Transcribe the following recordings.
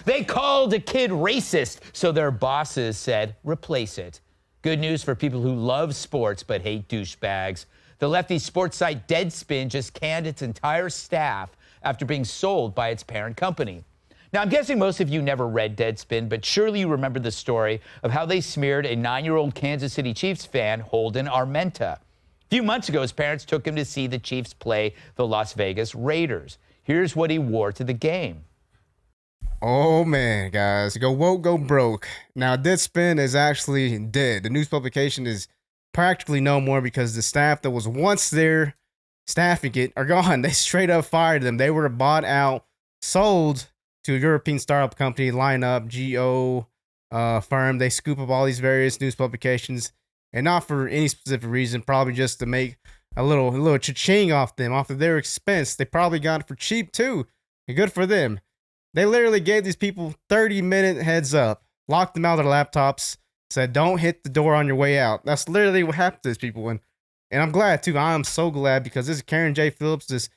They called a kid racist, so their bosses said, replace it. Good news for people who love sports but hate douchebags. The lefty sports site Deadspin just canned its entire staff after being sold by its parent company. Now, I'm guessing most of you never read Deadspin, but surely you remember the story of how they smeared a 9-year-old Kansas City Chiefs fan, Holden Armenta. A few months ago, his parents took him to see the Chiefs play the Las Vegas Raiders. Here's what he wore to the game. Oh man, guys, go woke, go broke. Now, Deadspin is actually dead. The news publication is practically no more because the staff that was once there staffing it are gone. They straight up fired them. They were bought out, sold to a European startup company, Lineup, GO firm. They scoop up all these various news publications, and not for any specific reason, probably just to make a little cha-ching off them, off of their expense. They probably got it for cheap too. Good for them. They literally gave these people 30-minute heads up, locked them out of their laptops, said, don't hit the door on your way out. That's literally what happened to these people. And I'm glad, too. I'm so glad because this is Karen J. Phillips, this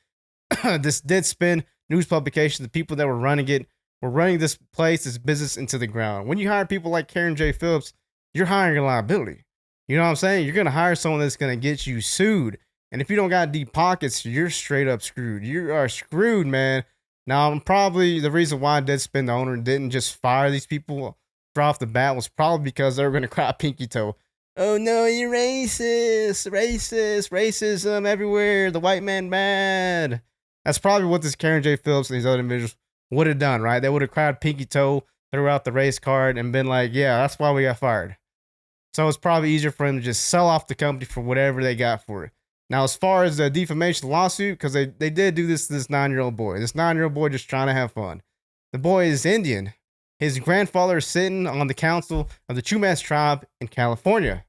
Deadspin news publication, the people that were running it, were running this place, this business into the ground. When you hire people like Karen J. Phillips, you're hiring a liability. You know what I'm saying? You're going to hire someone that's going to get you sued. And if you don't got deep pockets, you're straight up screwed. You are screwed, man. Now, probably the reason why Deadspin, the owner, didn't just fire these people right off the bat was probably because they were going to cry pinky toe. Oh no, you're racist, racism everywhere, the white man bad. That's probably what this Karen J. Phillips and these other individuals would have done, right? They would have cried pinky toe, threw out the race card, and been like, yeah, that's why we got fired. So it's probably easier for them to just sell off the company for whatever they got for it. Now, as far as the defamation lawsuit, because they did do this to this 9-year-old boy. This 9-year-old boy just trying to have fun. The boy is Indian. His grandfather is sitting on the council of the Chumash tribe in California.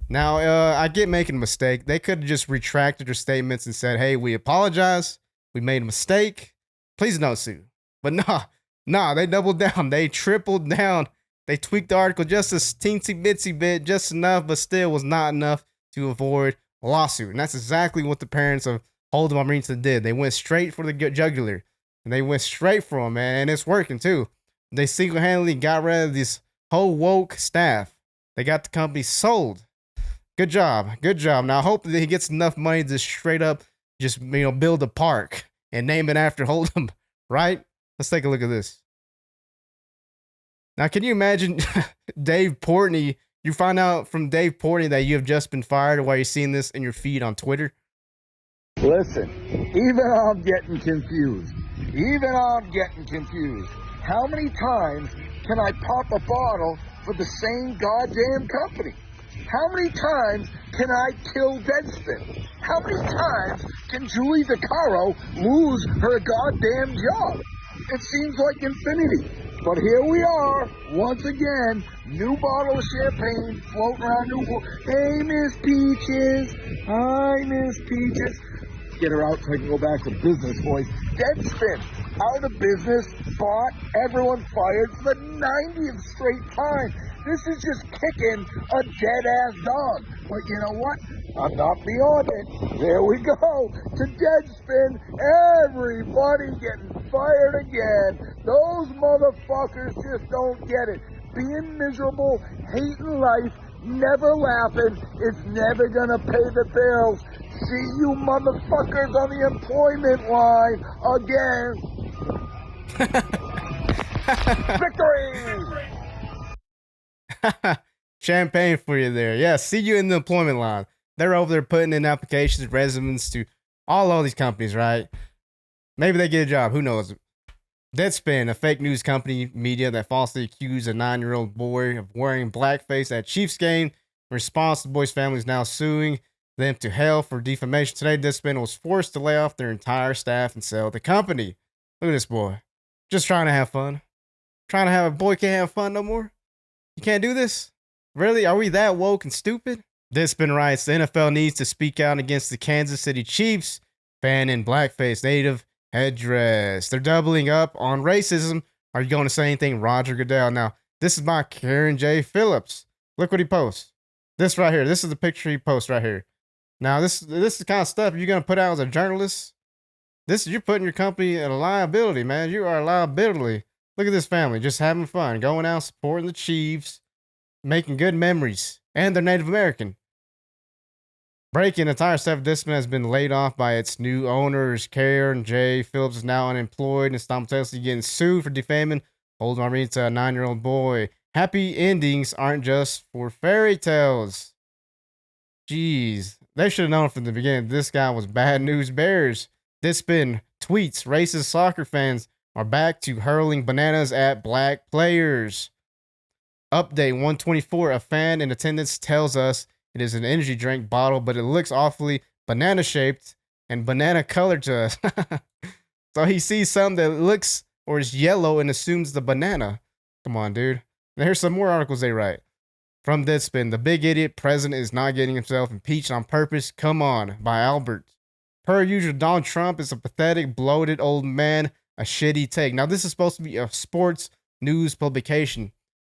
Now, I get making a mistake. They could have just retracted their statements and said, hey, we apologize. We made a mistake. Please don't sue. But nah, they doubled down. They tripled down. They tweaked the article just a teensy bitsy bit, just enough, but still was not enough to avoid a lawsuit. And that's exactly what the parents of Holden Armenta did. They went straight for the jugular. And they went straight for him, man. And it's working, too. They single-handedly got rid of this whole woke staff. They got the company sold. Good job. Good job. Now, I hope that he gets enough money to straight up just, build a park and name it after Holden, right? Let's take a look at this. Now, can you imagine Dave Portnoy? You find out from Dave Portnoy that you have just been fired while you're seeing this in your feed on Twitter? Listen, even I'm getting confused. How many times can I pop a bottle for the same goddamn company? How many times can I kill Deadspin? How many times can Julie DeCaro lose her goddamn job? It seems like infinity. But here we are, once again, new bottle of champagne floating around Hey, Miss Peaches. Hi, Miss Peaches. Get her out so I can go back to business voice. Deadspin, out of business, bought, everyone fired for the 90th straight time. This is just kicking a dead-ass dog. But you know what? I'm not beyond it. There we go. To Deadspin, everybody getting fired again. Those motherfuckers just don't get it. Being miserable, hating life, never laughing, it's never gonna pay the bills. See you motherfuckers on the employment line again. Victory! Champagne for you there. Yeah, see you in the employment line. They're over there putting in applications, resumes to all these companies, right? Maybe they get a job. Who knows? Deadspin, a fake news company media that falsely accused a 9-year-old boy of wearing blackface at Chiefs game. In response, the boy's family is now suing them to hell for defamation. Today, Deadspin was forced to lay off their entire staff and sell the company. Look at this boy. Just trying to have fun. Trying to have a boy can't have fun no more? You can't do this? Really? Are we that woke and stupid? Deadspin writes, the NFL needs to speak out against the Kansas City Chiefs fan in blackface native headdress. They're doubling up on racism. Are you going to say anything, Roger Goodell? Now, this is by Karen J. Phillips. Look what he posts. This right here. This is the picture he posts right here. Now, this is the kind of stuff you're going to put out as a journalist. You're putting your company at a liability, man. You are a liability. Look at this family just having fun, going out, supporting the Chiefs, making good memories, and they're Native American. Breaking, entire staff of Deadspin has been laid off by its new owners. Karen J. Phillips is now unemployed and simultaneously getting sued for defaming Old Marine to a 9-year-old boy. Happy endings aren't just for fairy tales. Jeez, they should have known from the beginning this guy was bad news bears. Deadspin tweets, racist soccer fans are back to hurling bananas at black players. Update 124, a fan in attendance tells us it is an energy drink bottle, but it looks awfully banana shaped and banana colored to us. So he sees something that looks or is yellow and assumes the banana. Come on, dude. And here's some more articles they write. From Deadspin, the big idiot president is not getting himself impeached on purpose. Come on, by Albert. Per usual, Donald Trump is a pathetic, bloated old man, a shitty take. Now, this is supposed to be a sports news publication.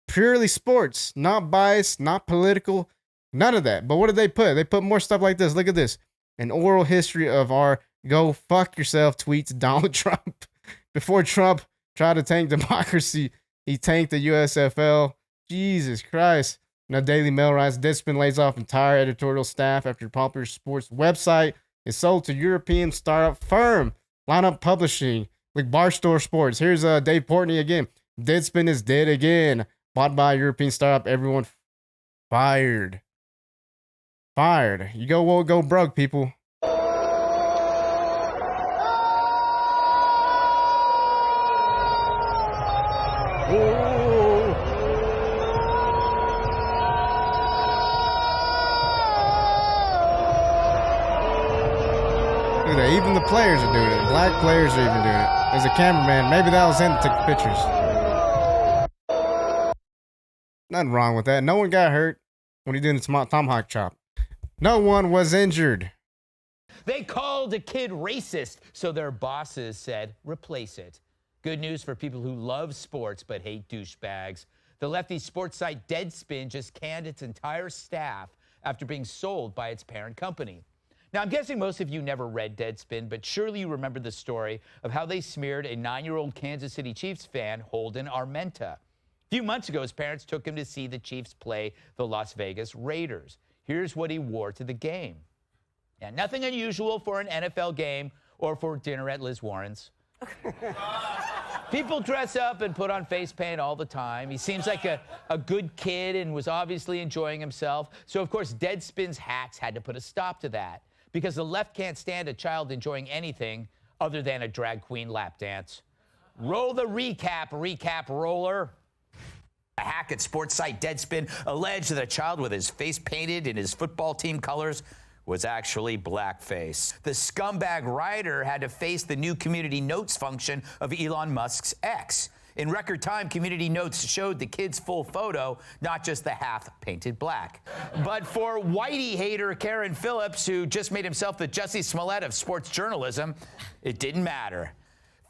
Purely sports, not biased, not political, none of that. But what did they put? They put more stuff like this. Look at this. An oral history of our go fuck yourself tweets Donald Trump. Before Trump tried to tank democracy, he tanked the USFL. Jesus Christ. Now, Daily Mail writes, Deadspin lays off entire editorial staff after popular sports website is sold to European startup firm Lineup Publishing, like Barstool Sports. Here's Dave Portnoy again. Deadspin is dead again. Bought by a European startup. Everyone fired. Fired. You go broke, people. Even the players are doing it. Black players are even doing it. There's a cameraman. Maybe that was him that took the pictures. Nothing wrong with that. No one got hurt when he doing the tomahawk chop. No one was injured. They called a kid racist, so their bosses said, replace it. Good news for people who love sports but hate douchebags. The lefty sports site Deadspin just canned its entire staff after being sold by its parent company. Now, I'm guessing most of you never read Deadspin, but surely you remember the story of how they smeared a 9-year-old Kansas City Chiefs fan, Holden Armenta. A few months ago, his parents took him to see the Chiefs play the Las Vegas Raiders. Here's what he wore to the game. Now, nothing unusual for an NFL game or for dinner at Liz Warren's. People dress up and put on face paint all the time. He seems like a good kid and was obviously enjoying himself. So, of course, Deadspin's hacks had to put a stop to that, because the left can't stand a child enjoying anything other than a drag queen lap dance. Roll the recap roller. A hack at sports site Deadspin alleged that a child with his face painted in his football team colors was actually blackface. The scumbag writer had to face the new Community Notes function of Elon Musk's X. In record time, Community Notes showed the kid's full photo, not just the half painted black. But for Whitey hater Karen Phillips, who just made himself the Jussie Smollett of sports journalism, it didn't matter.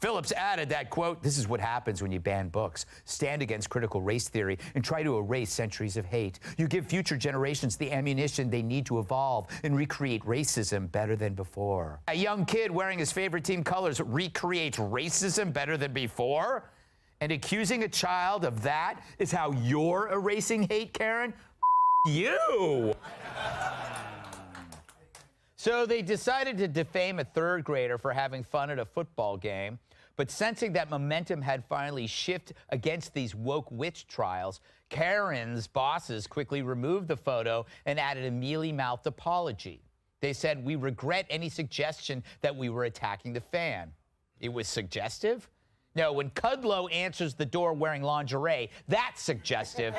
Phillips added that, quote, this is what happens when you ban books, stand against critical race theory, and try to erase centuries of hate. You give future generations the ammunition they need to evolve and recreate racism better than before. A young kid wearing his favorite team colors recreates racism better than before? And accusing a child of that is how you're erasing hate, Karen? You! So they decided to defame a third grader for having fun at a football game, but sensing that momentum had finally shifted against these woke witch trials, Karen's bosses quickly removed the photo and added a mealy-mouthed apology. They said, we regret any suggestion that we were attacking the fan. It was suggestive? No, when Kudlow answers the door wearing lingerie, that's suggestive.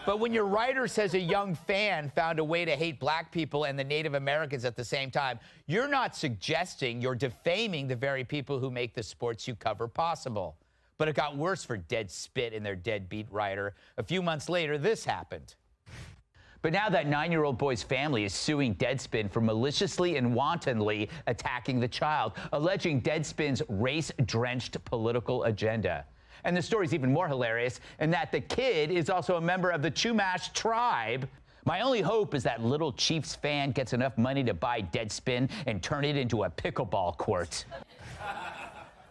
But when your writer says a young fan found a way to hate black people and the Native Americans at the same time, you're not suggesting, you're defaming the very people who make the sports you cover possible. But it got worse for Deadspin and their deadbeat writer. A few months later, this happened. But now that 9-year-old boy's family is suing Deadspin for maliciously and wantonly attacking the child, alleging Deadspin's race-drenched political agenda. And the story's even more hilarious in that the kid is also a member of the Chumash tribe. My only hope is that little Chiefs fan gets enough money to buy Deadspin and turn it into a pickleball court.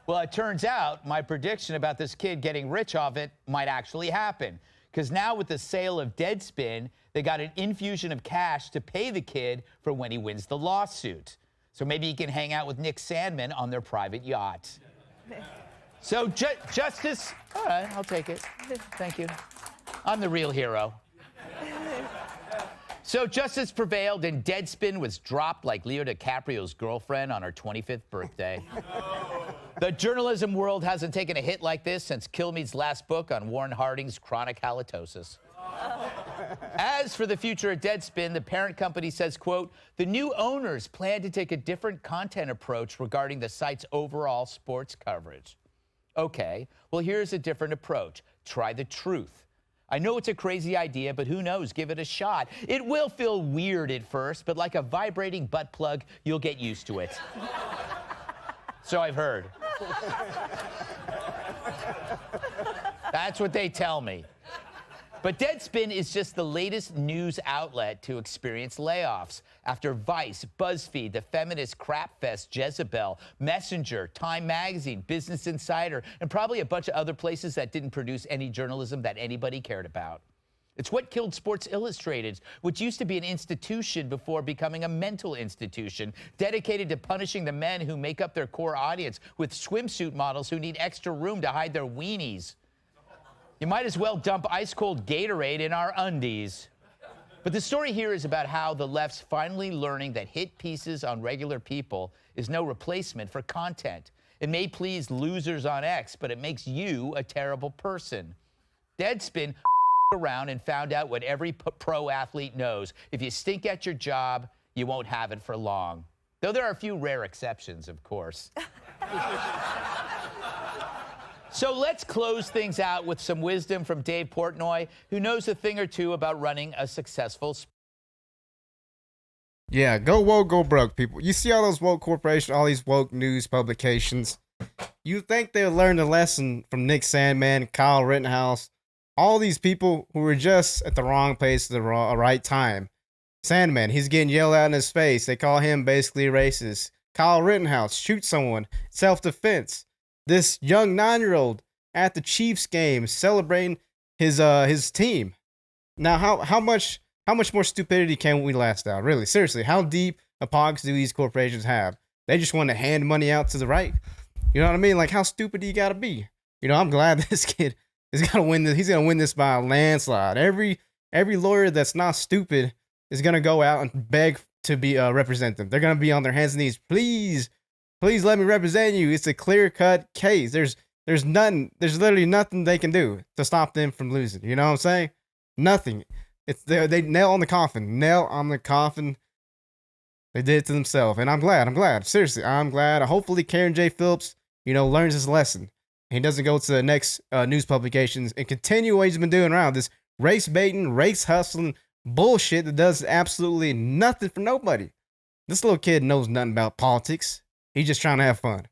Well, it turns out my prediction about this kid getting rich off it might actually happen. Because now with the sale of Deadspin, they got an infusion of cash to pay the kid for when he wins the lawsuit. So maybe he can hang out with Nick Sandman on their private yacht. So justice, all right, I'll take it. Thank you. I'm the real hero. So justice prevailed and Deadspin was dropped like Leo DiCaprio's girlfriend on her 25th birthday. The journalism world hasn't taken a hit like this since Kilmeade's last book on Warren Harding's chronic halitosis. As for the future of Deadspin, the parent company says, quote, the new owners plan to take a different content approach regarding the site's overall sports coverage. Okay, well, here's a different approach. Try the truth. I know it's a crazy idea, but who knows? Give it a shot. It will feel weird at first, but like a vibrating butt plug, you'll get used to it. So I've heard. That's what they tell me. But Deadspin is just the latest news outlet to experience layoffs. After Vice, BuzzFeed, the feminist crapfest Jezebel, Messenger, Time Magazine, Business Insider, and probably a bunch of other places that didn't produce any journalism that anybody cared about. It's what killed Sports Illustrated, which used to be an institution before becoming a mental institution, dedicated to punishing the men who make up their core audience with swimsuit models who need extra room to hide their weenies. You might as well dump ice-cold Gatorade in our undies. But the story here is about how the left's finally learning that hit pieces on regular people is no replacement for content. It may please losers on X, but it makes you a terrible person. Deadspin around and found out what every pro athlete knows. If you stink at your job, you won't have it for long. Though there are a few rare exceptions, of course. So let's close things out with some wisdom from Dave Portnoy, who knows a thing or two about running a successful Yeah, go woke, go broke, people. You see all those woke corporations, all these woke news publications. You think they'll learn the lesson from Nick Sandman, Kyle Rittenhouse, all these people who were just at the wrong place at the right time. Sandman, he's getting yelled out in his face. They call him basically racist. Kyle Rittenhouse, shoot someone, self-defense. This young 9-year-old at the Chiefs game celebrating his team. Now, how much more stupidity can we last out? Really, seriously, how deep a pockets do these corporations have? They just want to hand money out to the right. You know what I mean? Like, how stupid do you gotta be? You know, I'm glad this kid is gonna win this. He's gonna win this by a landslide. Every lawyer that's not stupid is gonna go out and beg to be represent them. They're gonna be on their hands and knees. Please let me represent you. It's a clear-cut case. There's literally nothing they can do to stop them from losing. You know what I'm saying? Nothing. They nail on the coffin. Nail on the coffin. They did it to themselves. And I'm glad. Seriously, I'm glad. Hopefully Karen J. Phillips, learns his lesson. He doesn't go to the next news publications and continue what he's been doing around this race baiting, race hustling bullshit that does absolutely nothing for nobody. This little kid knows nothing about politics. He's just trying to have fun.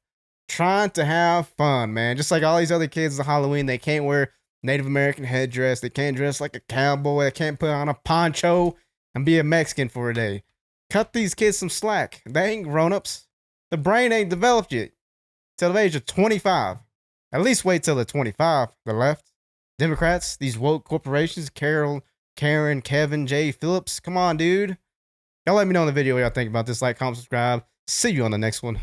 Trying to have fun, man. Just like all these other kids at Halloween, they can't wear Native American headdress. They can't dress like a cowboy. They can't put on a poncho and be a Mexican for a day. Cut these kids some slack. They ain't grown-ups. The brain ain't developed yet. Till the age of 25. At least wait till they're 25. The left. Democrats, these woke corporations, Karen, Kevin, J. Phillips. Come on, dude. Y'all let me know in the video what y'all think about this. Like, comment, subscribe. See you on the next one.